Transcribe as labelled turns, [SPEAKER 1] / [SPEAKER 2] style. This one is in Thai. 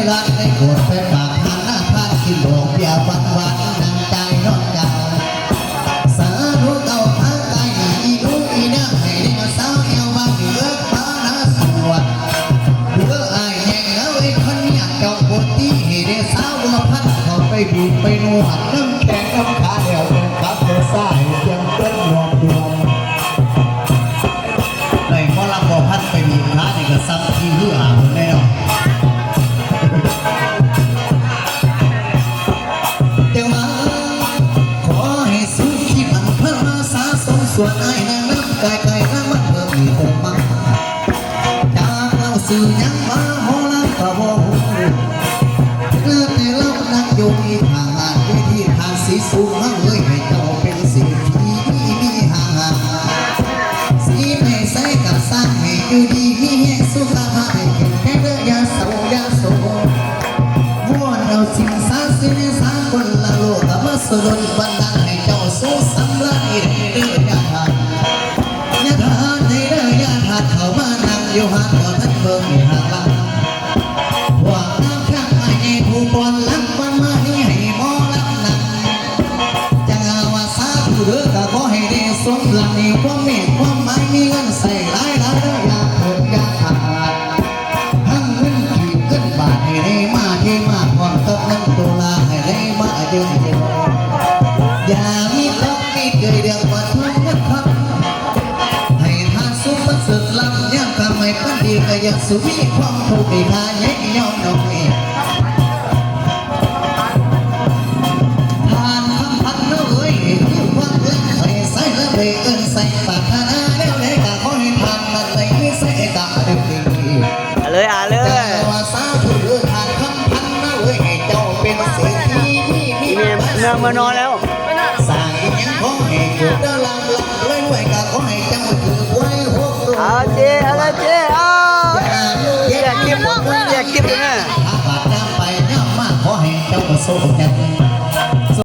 [SPEAKER 1] ลานในโกดไปปากหาหน้าทานกินดอกเบี้ยวันนั่งใจนอนเจ้าสาธุเก่าทางไกลอีดูอีน้ำให้ได้มาสาวเอวบางเลือกฟ้าหน้าสวดเลืออายแห่งเอาไอ้คนอยากเจ้าปวดที่ให้ได้สาวบัวพัดเขาไปบีบไปนวดน้ำแข็งน้ำขาเดียวเป็นกับเธอสายเพียงเต้นรวมดวงเลยพอรับบัวพัดไปบีบขาเนี่ยก็ซ้ำที่เหือคนได้เนาะส่วนไอ้นางน้ำไก่ไก่น้ำมันเพิ่มอีกองมาจากเราสื่อยังมาโหราตะวงเลือดแต่เรานั่งอยู่ที่ทางานด้วยที่ทางสีสูงมั่งเลยให้เจ้าเป็นสีที่มีห่างสีไม่ใส่กับสร้างให้อยู่ดีมีแห่งสุขภาพให้แข็งแรงเด้อยาเศร้ายาโศกม้วนเอาสิ่งสาสิเนสาคนละโลกกับมาสดลบันดาลให้เจ้าสู้สำลักเด้อยาเขามานั่งอยู่ห่างก่อนท่านเบิ่งห่างลังหวังน้ำข้างไอ้ผู้ปอนลังวันมานี่ให้หมอลังนั่งจังอาว่าสาผู้เด้อก็ขอให้ได้สมหลังนี้ความเมตความหมายมีเงินใส่หลายล้านอยากเพิ่มอยากขาดทั้งเงินขีดเงินบาทให้ได้มาที่มากก่อนกับเงินตัวลาให้ได้มาเยอะเยอะอย่ามีต้องมีเกยเดือดมาทุ่มเงินครับสุดลำย่ำทำไมปั้นดีก็ยังสุมีความถูกดีหาแย่ย่อมน้อยผ่านคำพันน้อยคือความเล่นใส่ใส่และเบเอินใส่ปากนาเลี้ยวเลยกะขอให้ผ่านมันเลยไม่ใส่กะเด็กดี
[SPEAKER 2] เลย
[SPEAKER 1] เลยว่าสาธุเลือผ่านคำพันน้อยให้เจ้าเป็นเศรษฐีมี
[SPEAKER 2] เนื่องมานอนแล้ว
[SPEAKER 1] สร้างยังขอให้เกิดได้ลำรวยกะขอให้เจ้าถือไว้หกตัว
[SPEAKER 2] เอาเจ๊อยากกินเลย
[SPEAKER 1] ถ้าบาดน้ำไปน้ำมากขอให้เจ้าประสบกัน